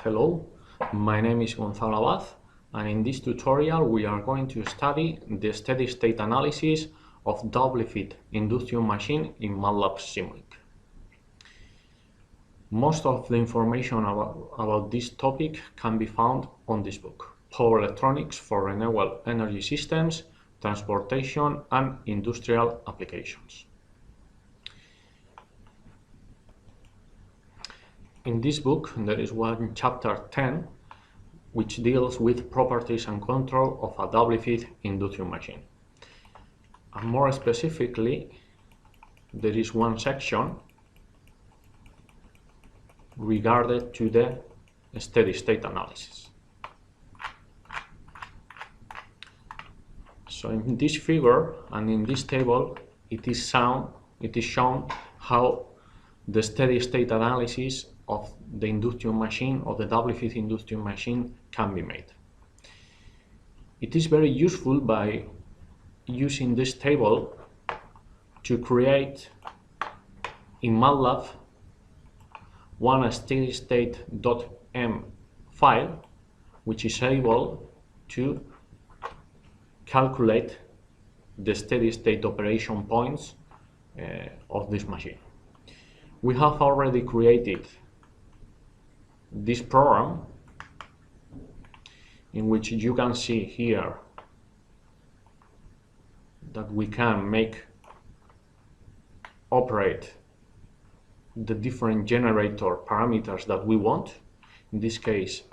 Hello, my name is Gonzalo Abad, and in this tutorial we are going to study the steady-state analysis of double-fit induction machine in Matlab-Simulink. Most of the information about this topic can be found on this book, Power Electronics for Renewable Energy Systems, Transportation and Industrial Applications. In this book, there is one chapter 10, which deals with properties and control of a double-fit induction machine. And more specifically, there is one section regarded to the steady-state analysis. So in this figure and in this table, it is shown how the steady-state analysis of the induction machine, or the double-fit induction machine, can be made. It is very useful by using this table to create in Matlab one steady-state.m file, which is able to calculate the steady-state operation points of this machine. We have already created this program, in which you can see here that we can operate the different generator parameters that we want. In this case,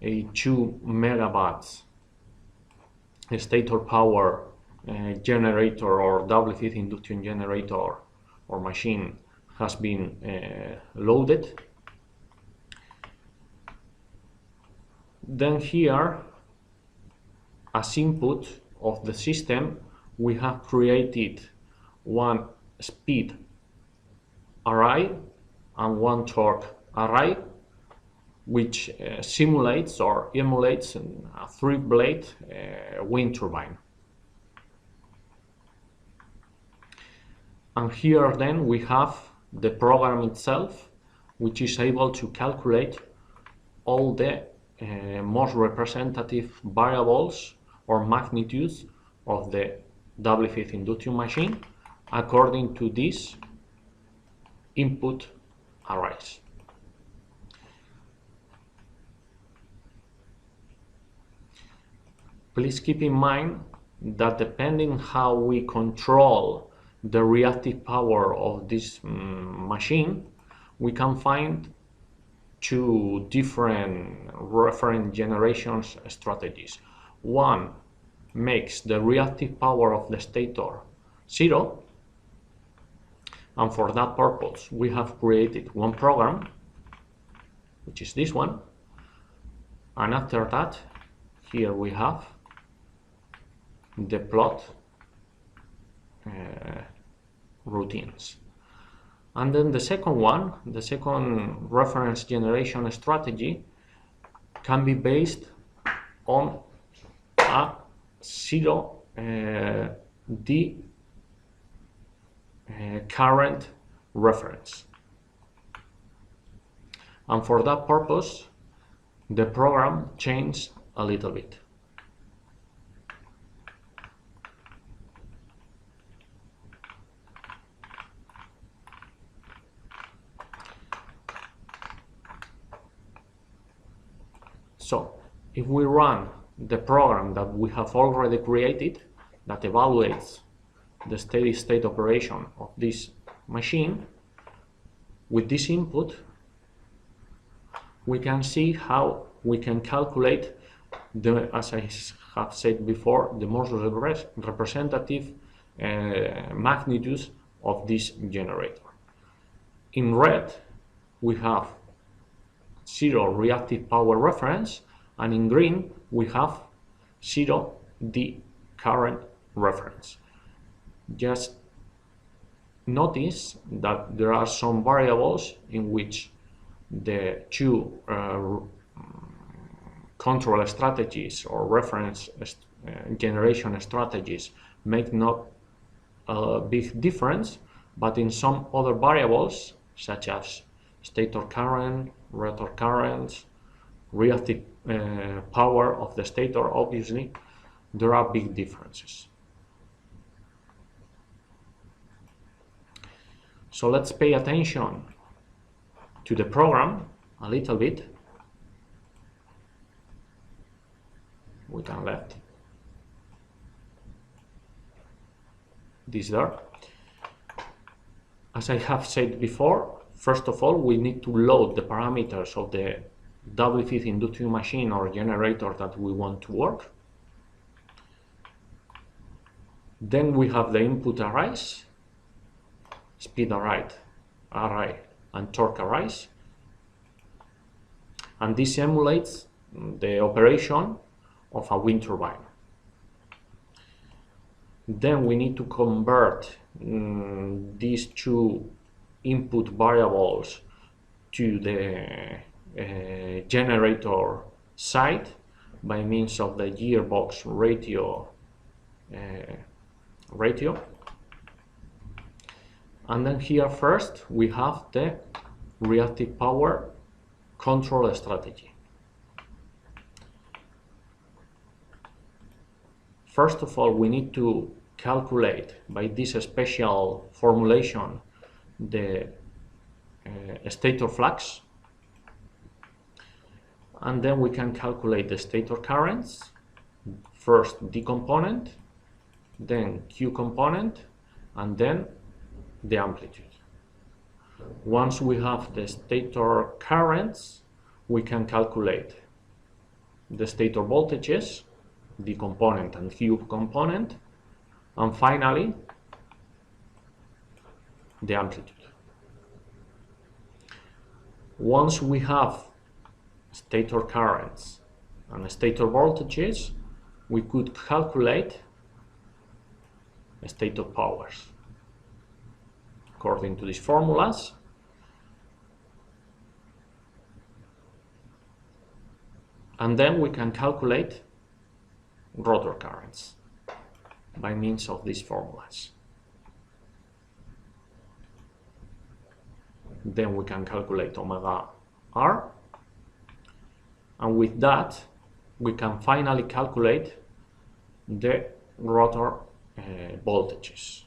a 2 megawatts stator power generator or double-fit induction generator or machine has been loaded. Then here, as input of the system, we have created one speed array and one torque array, which simulates or emulates a 3-blade wind turbine. And here then we have the program itself, which is able to calculate all the most representative variables or magnitudes of the double-fit induction machine according to these input arrays. Please keep in mind that depending how we control the reactive power of this machine, we can find two different reference generations strategies. One makes the reactive power of the stator 0, and for that purpose we have created one program, which is this one, and after that here we have the plot routines. And then the second one, the second reference generation strategy, can be based on a 0 D current reference. And for that purpose, the program changed a little bit. So, if we run the program that we have already created, that evaluates the steady-state operation of this machine, with this input, we can see how we can calculate as I have said before, the most representative magnitudes of this generator. In red, we have 0 reactive power reference, and in green we have 0 D current reference. Just notice that there are some variables in which the two control strategies or reference generation strategies make not a big difference, but in some other variables such as stator current, rotor currents, reactive power of the stator, obviously there are big differences. So let's pay attention to the program a little bit. We can left this there. As I have said before, first of all, we need to load the parameters of the WFIM inductive machine or generator that we want to work. Then we have the input arrays, speed array, and torque arrays. And this emulates the operation of a wind turbine. Then we need to convert these two input variables to the generator side by means of the gearbox ratio. And then here first we have the reactive power control strategy. First of all, we need to calculate by this special formulation the stator flux, and then we can calculate the stator currents, first D component, then Q component, and then the amplitude. Once we have the stator currents, we can calculate the stator voltages, D component and Q component, and finally the amplitude. Once we have stator currents and stator voltages, we could calculate stator powers according to these formulas. And then we can calculate rotor currents by means of these formulas. Then we can calculate omega R, and with that we can finally calculate the rotor voltages.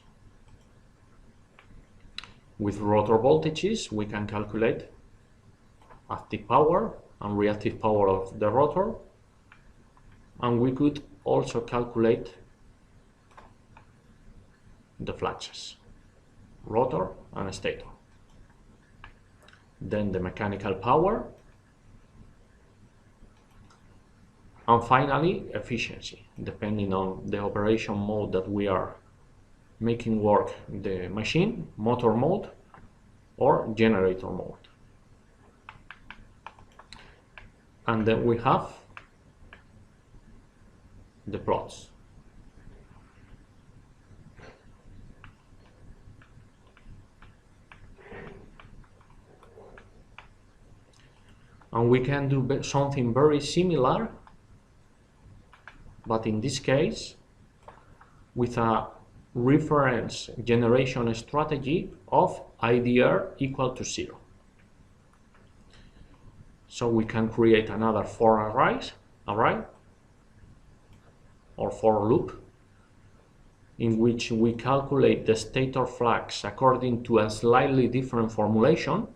With rotor voltages we can calculate active power and reactive power of the rotor, and we could also calculate the fluxes, rotor and stator. Then the mechanical power, and finally efficiency, depending on the operation mode that we are making work the machine, motor mode or generator mode. And then we have the plots. And we can do something very similar, but in this case with a reference generation strategy of IDR equal to 0. So we can create another for array or for loop in which we calculate the stator flux according to a slightly different formulation.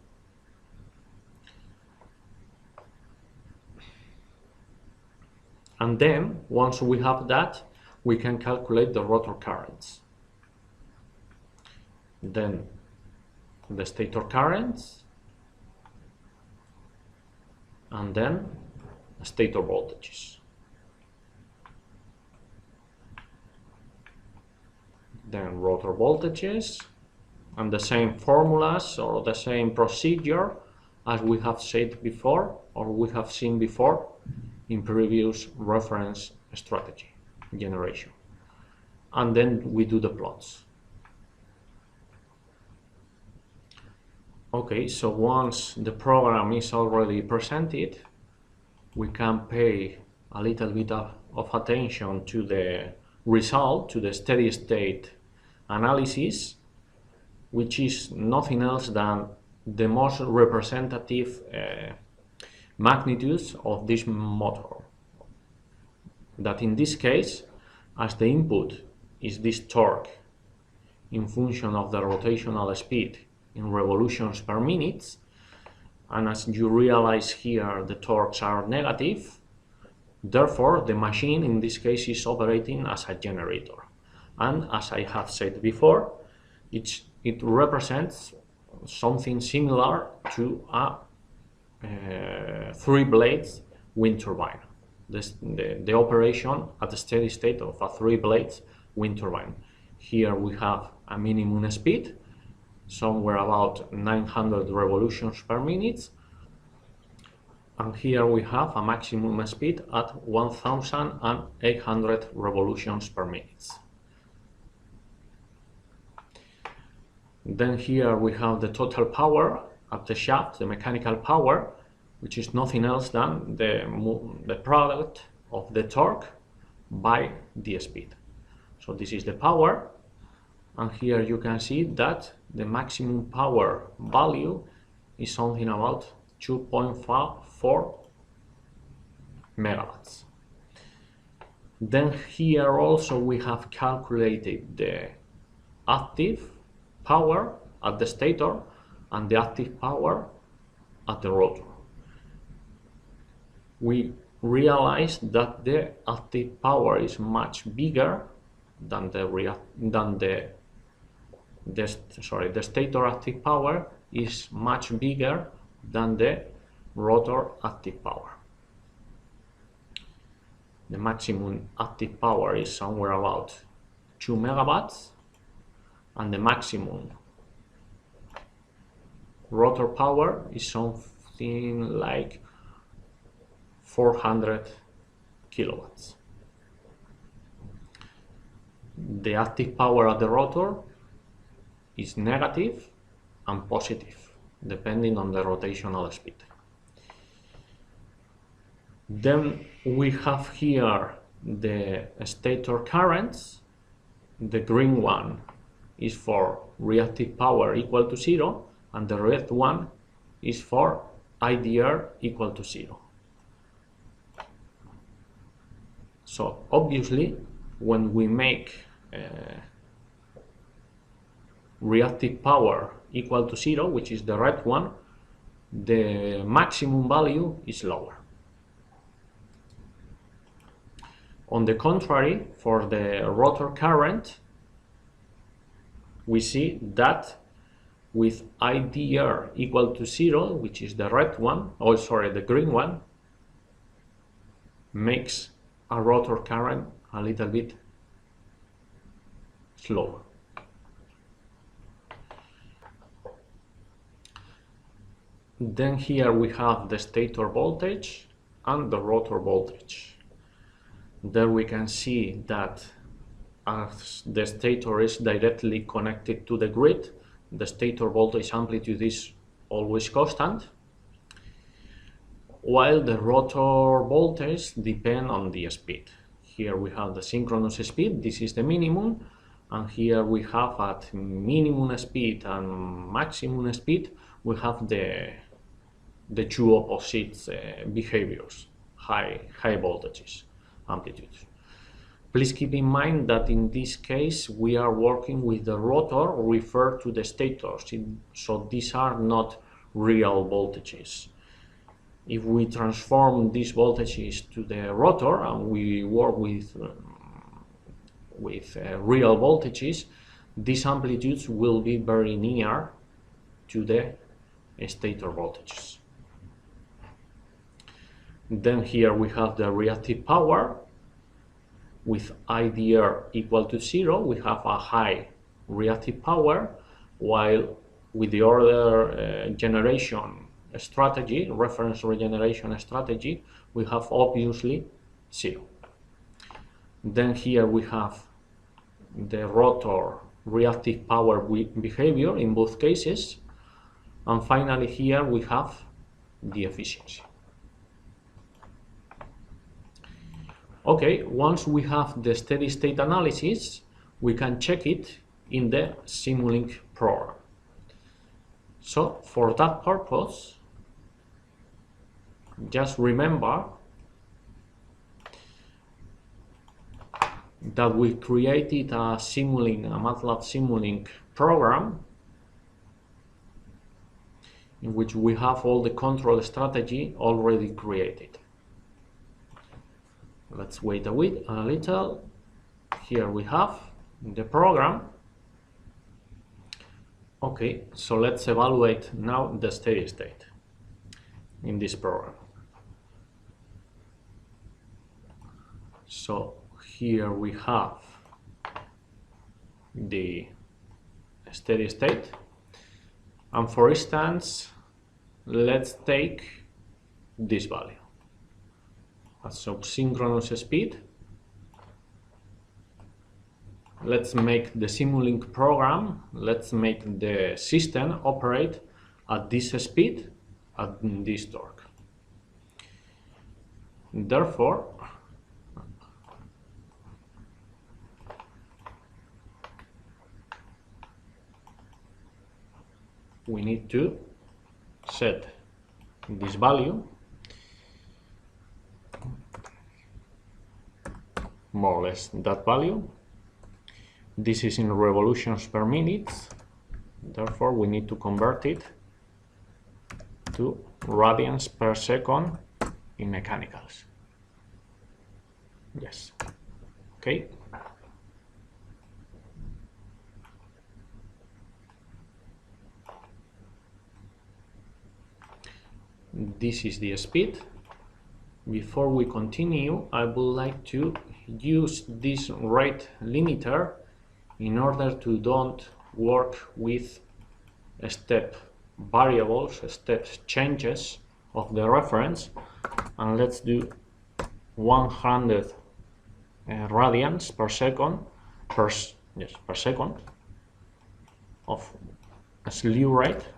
And then, once we have that, we can calculate the rotor currents. Then the stator currents, and then stator voltages. Then rotor voltages, and the same formulas or the same procedure as we have said before, or we have seen before in previous reference strategy generation. And then we do the plots. Okay, so once the program is already presented, we can pay a little bit of attention to the result, to the steady state analysis, which is nothing else than the most representative magnitudes of this motor. That in this case, as the input is this torque in function of the rotational speed in revolutions per minute, and as you realize here the torques are negative, therefore the machine in this case is operating as a generator. And as I have said before, it represents something similar to a 3 blades wind turbine. The operation at the steady state of a 3 blades wind turbine. Here we have a minimum speed, somewhere about 900 revolutions per minute, and here we have a maximum speed at 1800 revolutions per minute. Then here we have the total power at the shaft, the mechanical power, which is nothing else than the product of the torque by the speed. So this is the power, and here you can see that the maximum power value is something about 2.4 megawatts. Then here also we have calculated the active power at the stator and the active power at the rotor. We realized that the active power is much bigger than the stator active power is much bigger than the rotor active power. The maximum active power is somewhere about 2 megawatts, and the maximum rotor power is something like 400 kilowatts. The active power at the rotor is negative and positive, depending on the rotational speed. Then we have here the stator currents. The green one is for reactive power equal to 0, and the red one is for IDR equal to 0. So obviously, when we make reactive power equal to 0, which is the red one, the maximum value is lower. On the contrary, for the rotor current, we see that with IDR equal to 0, which is the red one, the green one, makes a rotor current a little bit slower. Then here we have the stator voltage and the rotor voltage. There we can see that as the stator is directly connected to the grid, the stator voltage amplitude is always constant, while the rotor voltage depends on the speed. Here we have the synchronous speed, this is the minimum, and here we have at minimum speed and maximum speed, we have the two opposite behaviors, high voltages, amplitudes. Please keep in mind that in this case we are working with the rotor referred to the stators, so these are not real voltages. If we transform these voltages to the rotor and we work with real voltages, these amplitudes will be very near to the stator voltages. Then here we have the reactive power. With IDR equal to 0, we have a high reactive power, while with the other generation strategy, reference regeneration strategy, we have obviously 0. Then here we have the rotor reactive power behavior in both cases, and finally here we have the efficiency. Okay, once we have the steady state analysis, we can check it in the Simulink program. So for that purpose, just remember that we created a Matlab-Simulink program in which we have all the control strategy already created. Let's wait a little. Here we have the program. Okay, so let's evaluate now the steady state in this program. So here we have the steady state, and for instance, let's take this value as subsynchronous speed. Let's make the Simulink program, let's make the system operate at this speed, at this torque. Therefore, we need to set this value, more or less that value. This is in revolutions per minute, therefore we need to convert it to radians per second in mechanicals. Yes, okay. This is the speed. Before we continue, I would like to use this rate limiter in order to don't work with step variables, step changes of the reference, and let's do 100 radians per second per second of a slew rate,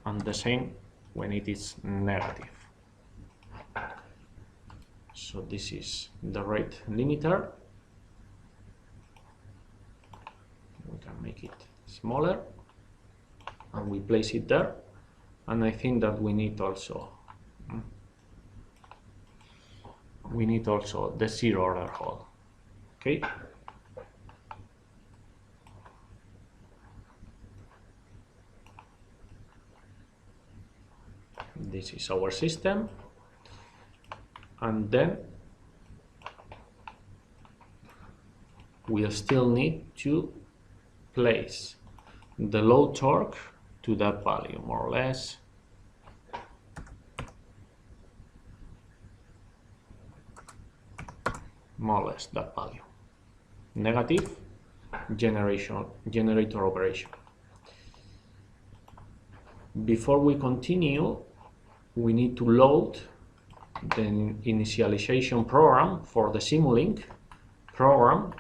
and the same when it is negative. So this is the rate limiter. We can make it smaller and we place it there, and I think that we need also the zero order hole. Okay. This is our system, and then we still need to place the low torque to that value, more or less. More or less that value. Negative generator operation. Before we continue, we need to load the initialization program for the Simulink program.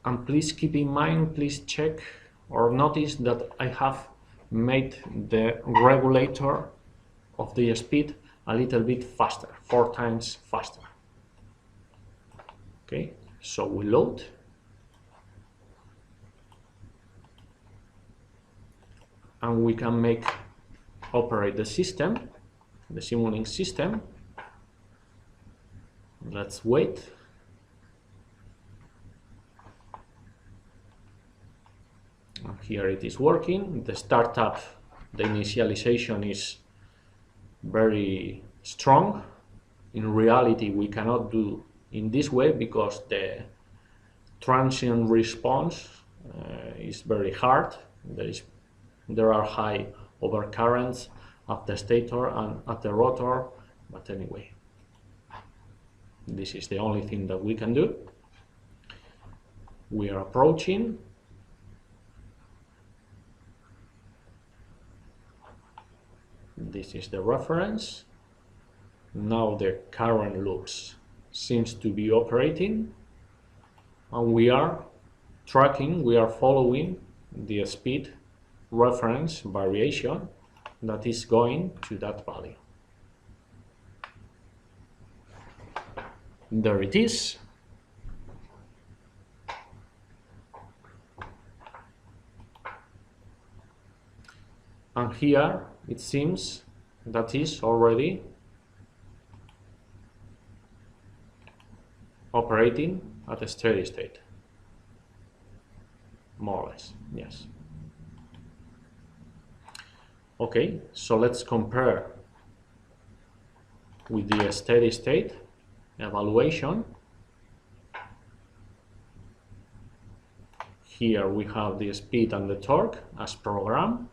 And please keep in mind, please check or notice that I have made the regulator of the speed a little bit faster, 4 times faster. Okay, so we load. And we can operate the system, the Simulink system. Let's wait. And here it is working. The startup, the initialization is very strong. In reality, we cannot do in this way because the transient response is very hard. There are high overcurrents at the stator and at the rotor, but anyway, this is the only thing that we can do. We are approaching. This is the reference. Now the current loops seems to be operating, and we are tracking, we are following the speed reference variation that is going to that value. There it is. and here it seems that is already operating at a steady state, more or less. Yes. Okay, so let's compare with the steady state evaluation. Here we have the speed and the torque as programmed.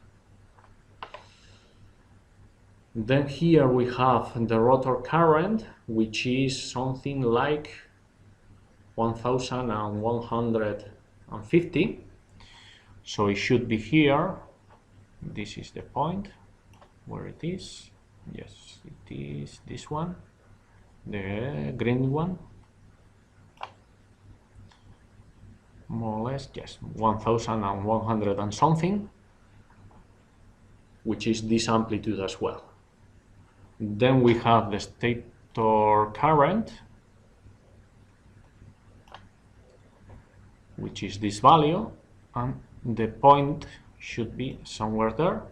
Then here we have the rotor current, which is something like 1150. So it should be here. This is the point where it is. Yes, it is this one, the green one. More or less, yes, 1100 and something, which is this amplitude as well. Then we have the stator current, which is this value, and the point should be somewhere there.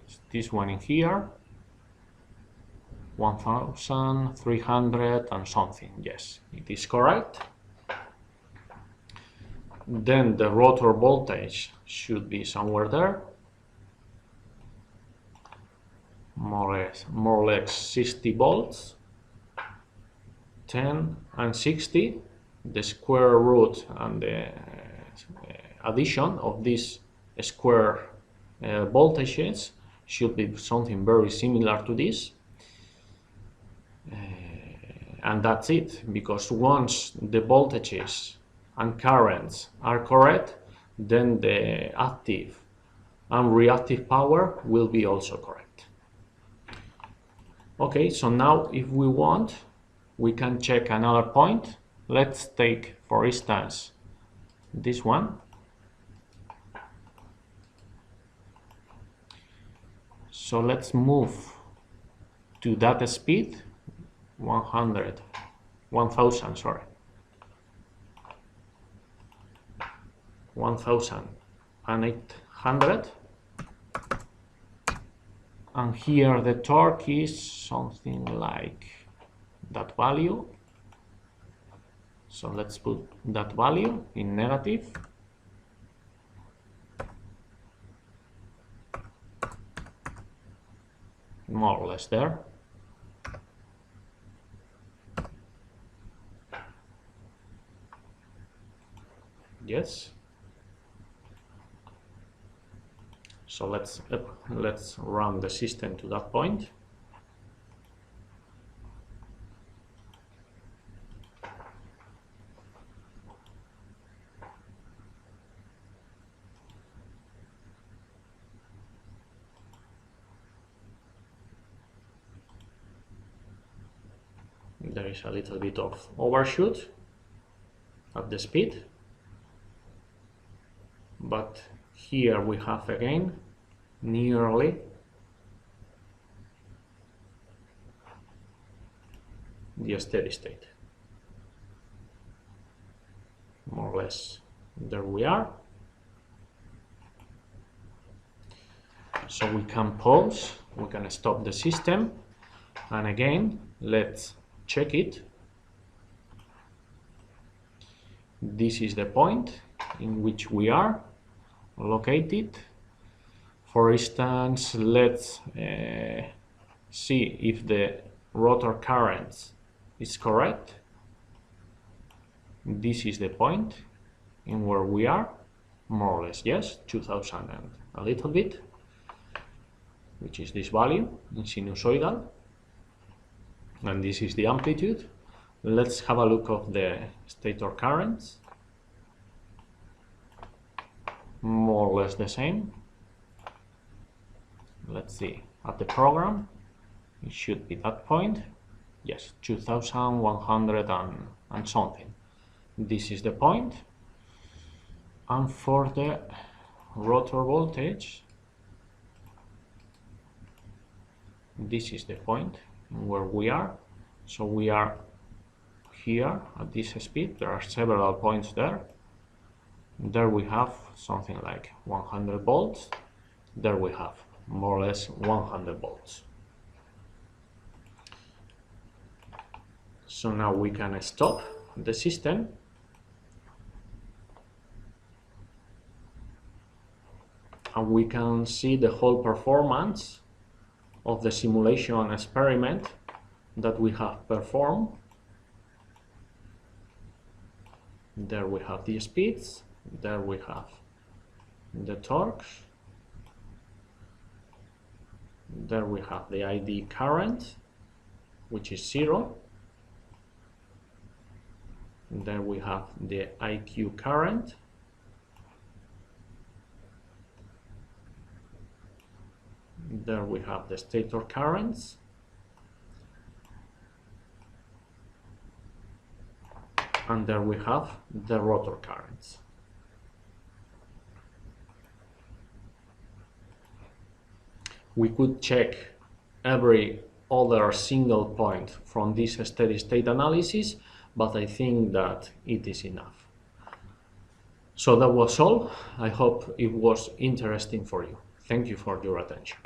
It's this one in here, 1300 and something. Yes, it is correct. Then the rotor voltage should be somewhere there, more or less 60 volts, 10 and 60. The square root and the addition of these square voltages should be something very similar to this. And that's it, because once the voltages and currents are correct, then the active and reactive power will be also correct. Okay, so now if we want, we can check another point. Let's take, for instance, this one. So let's move to that speed, 1000, sorry. 1800, and here the torque is something like that value. So let's put that value in negative. More or less there. Yes. So let's run the system to that point. There is a little bit of overshoot at the speed, but here we have again nearly the steady state. More or less there we are. So we can pause, we can stop the system, and again let's check it. This is the point in which we are located. For instance, let's see if the rotor current is correct. This is the point in where we are, more or less, yes, 2000 and a little bit, which is this value in sinusoidal, and this is the amplitude. Let's have a look of the stator currents. More or less the same. Let's see, at the program, it should be that point. Yes, 2100 and something. This is the point. And for the rotor voltage, this is the point where we are. So we are here at this speed. There are several points there. There we have something like 100 volts. there we have more or less 100 volts. So now we can stop the system and we can see the whole performance of the simulation experiment that we have performed. There we have the speeds, there we have the torques, there we have the ID current, which is 0. There we have the IQ current. There we have the stator currents. And there we have the rotor currents. We could check every other single point from this steady state analysis, but I think that it is enough. So that was all. I hope it was interesting for you. Thank you for your attention.